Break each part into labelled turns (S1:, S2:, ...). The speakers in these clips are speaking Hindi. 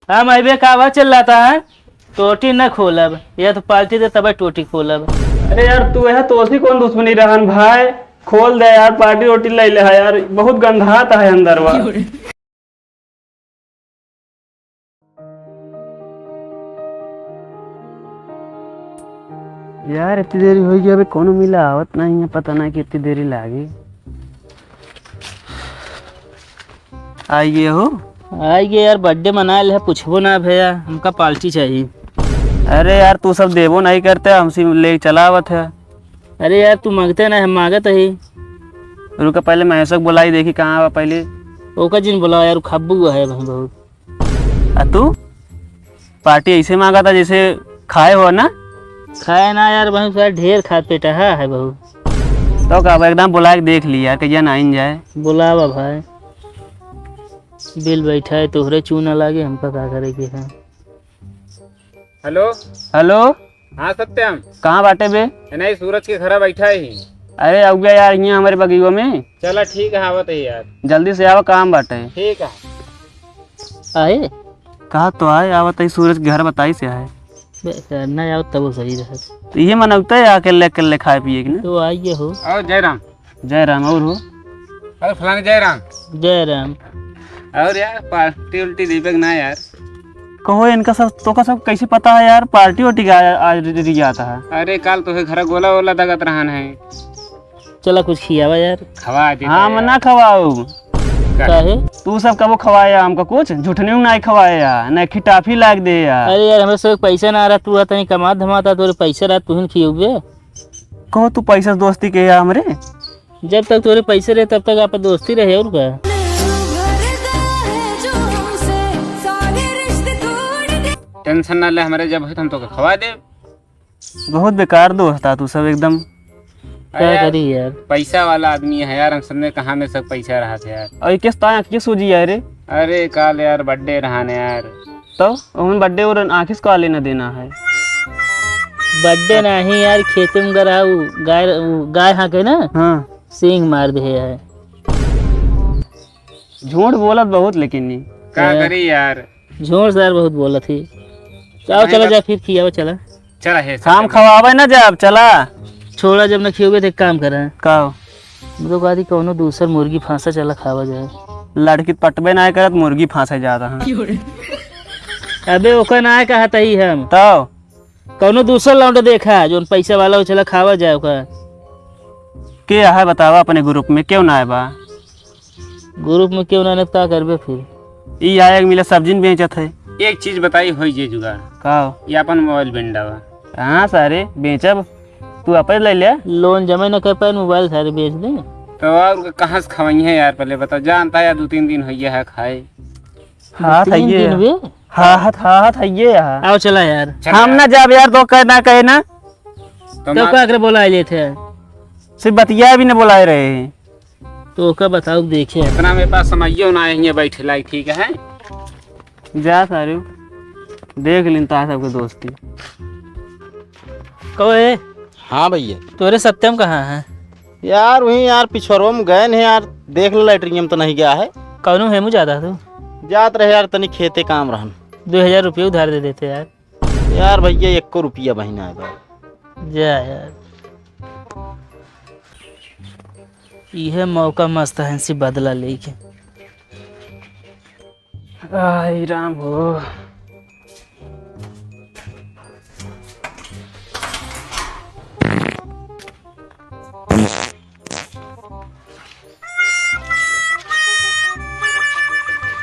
S1: हाँ मैं कहा चल रहा था टोटी न खोलब या तो पार्टी दे तब टोटी खोलब।
S2: अरे यार तू है तो उसी कौन दुश्मनी रहन भाई। खोल दे यार पार्टी रोटी ले ले यार, बहुत गंधाता है अंदर वा। यार इतनी देरी हो गई, अभी कौन मिला आवत नहीं है, पता नहीं कि इतनी देरी लागी। आइए हो
S1: आइए यार बर्थडे मना ले, पूछबो ना भैया हमका पार्टी चाहिए।
S2: अरे यार तू सब देबो नहीं करते, हमसे ले चला आवत है।
S1: अरे यार तू मांगते ना, हम मांगत ही।
S2: रुका पहले महेशक बुलाई, देखी कहाँ बा पहले।
S1: ओका जिन बोला यार खब्बू है भाई बहुत।
S2: तू पार्टी ऐसे मांगा था जैसे खाए हो ना।
S1: खाए ना यार बहुत सारा ढेर खा पेटा है बहुत।
S2: तो कब एकदम बुला के देख लिया कहिया ना इन जाए।
S1: बुलावा भाई, बिल बैठा है तोहरे चूना लागे, हमका क्या करे के है।
S3: हेलो
S2: हेलो
S3: हाँ सत्यम,
S2: कहाँ बाटे बे?
S3: नहीं सूरज के घर बैठा ही।
S2: अरे अब गया यार यहाँ हमारे बगीचों में।
S3: चला ठीक है आवत है यार।
S2: जल्दी से आओ, काम बाटे।
S3: ठीक है
S1: आए
S2: कहा तो आए, आवत है सूरज के घर बताई से आए।
S1: ना यार तब वो सही रहा।
S2: तो ये मनौता है अकेले खाए पिए की ना।
S1: तो आइए हो।
S3: और जय राम।
S2: जय राम। और हो
S3: और फलाने जय राम।
S1: जय राम।
S3: और यार पार्टी उल्टी दीपक ना यार।
S2: कहो इनका सब तो का सब कैसे पता है यार, पार्टी वार्टी का आज आता है।
S3: अरे कल तो घर गोला वोला दगत रहन है।
S1: चला कुछ खियावा यार।
S3: खवा दे।
S2: हाँ मना खवाओ।
S1: काहे?
S2: तू सब कबो खवाया हमको कुछ झूठनी नहीं खवाया, न खिटाफी लाग दे यार।
S1: अरे यार हमें सब पैसा ना आ रहा, तू आता नहीं कमा धमाता तोरे पैसा रहा तू ही खियोगे।
S2: कहो तू पैसा दोस्ती के या हमरे।
S1: जब तक तोरे पैसे रहे तब तक आप दोस्ती रहे और क्या।
S3: टेंशन ना ले हमारे, जब हम तो खवा दे।
S2: बहुत बेकार दोस्त था तू सब एकदम।
S1: क्या करी यार,
S3: पैसा वाला आदमी है यार, हम सबने कहा में सब पैसा रहा था यार।
S2: और किस तरह आँख सूझी यार रे।
S3: अरे कल यार बर्थडे रहने यार।
S2: तो उन बर्थडे और आँखिस का लेना देना है।
S1: बर्थडे नहीं यार, खेते में गराऊ गाय हाँ के ना। हाँ सिंग मार दे है।
S2: झूठ बोलत बहुत लेकिन नहीं
S3: क्या करी यार।
S1: झूठ सर बहुत बोला थी। जाओ चला जा फिर खियावा चला।
S3: चला है
S2: शाम खवावे ना जब चला।
S1: छोड़ा जब न खियोगे तो एक काम करा
S2: का
S1: तो कहा कोनो दूसर मुर्गी फांसा चला खावा जाए।
S2: लड़की पटबे ना करत मुर्गी फांसे जाता है।
S1: अबे ओका ना कहा ही हम
S2: तो
S1: कोनो दूसर लौंडा देखा जो पैसा वाला हो चला खावा जाए ओका।
S2: के है बतावा अपने ग्रुप में क्यों ना है बा।
S1: ग्रुप में क्यों ना क्या करबे फिर।
S2: ई आए मिले सब्जी बेचत है।
S3: एक चीज बताई हो जे जुगाड़
S2: का
S3: ये अपन मोबाइल बेंडावा।
S2: हाँ सारे बेचब, तू अपन ले ले।
S1: लोन जमा न कर पाए मोबाइल सारे बेच दे।
S3: तो और कहाँ से खवाई है यार, पहले बता। जानता है 2-3 दिन हो गया है खाए।
S2: हाँ थैये हाँ थैये यार।
S1: आओ चला यार।
S2: हम ना जब यार तो कहना कहे ना
S3: तो
S1: क्या कर बोला ले थे,
S2: सिर्फ बतिया भी न बुलाए रहे हैं।
S1: तो ओका बताओ देखे।
S3: इतना मेरे पास समझियो ना है बैठे लाई। ठीक है
S2: जा सारे देख लेता सबके दोस्ती।
S1: कहे
S4: हाँ भैया।
S1: तोरे सत्यम कहाँ है
S4: यार वहीं यार पिछड़ों में गए हैं यार, देख लो लैट्रिन में तो नहीं गया है।
S1: कौनो है मुझे ज्यादा तो
S4: जात रहे यार तनी खेते काम रहन।
S1: 2000 रुपये उधार दे देते यार।
S4: यार भैया 1 रुपया महीना है भाई।
S1: जा यार यह मौका मस्त है सी बदला लेके।
S2: आई राम हो।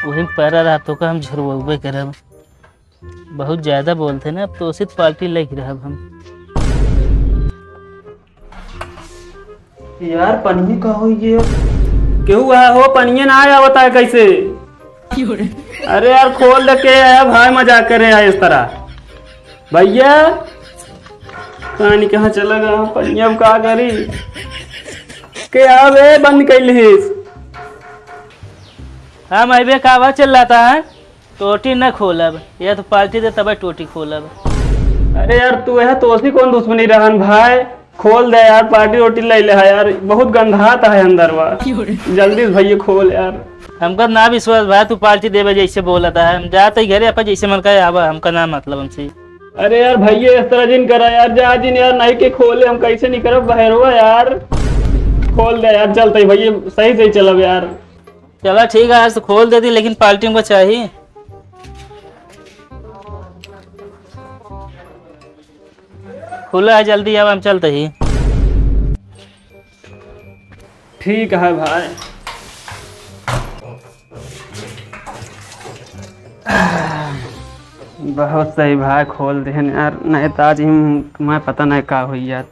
S1: वही पैरा रातों का हम झुरवे करब, बहुत ज्यादा बोलते ना। अब तो उसी पार्टी लेके रहब हम।
S2: यार पनिये का हो ये क्यों है हो, पनिये ना आया बता कैसे। अरे यार खोल दे के आया भाई, मजाक करे है इस तरह। भैया कहानी कहाँ चला गया, पनिया में का करी के आवे बंद कर लीस।
S1: हाँ मैं कहा चल रहा है टोटी न खोलब या तो पार्टी दे तब टोटी खोलब।
S2: अरे यार तू है तो उसी कौन दुश्मनी रहन भाई। खोल दे यार, पार्टी रोटी ले ले है यार, बहुत गंधाता है अंदर वा। जल्दी से भैया खोल यार।
S1: हमका ना विश्वास भाई, तू पार्टी देवे जैसे बोला था, हम जाते ही घरे अपन जैसे मन का आवा, हमका ना मतलब हमसे।
S2: अरे यार भैया इस तरह जिन करा यार, जा जिन यार नहीं के खोले, हम कैसे नहीं करब बहरवा यार। खोल दे यार, चलते ही भैया सही से चलब यार।
S1: चला ठीक है, आज तो खोल दे दी, लेकिन पार्टी हमको चाहिए। खुला है, जल्दी अब हम चलते ही।
S2: ठीक है भाई। बहुत सही भाई, खोल दे यार, नहीं तो आज ही मैं पता नहीं का हुई यार।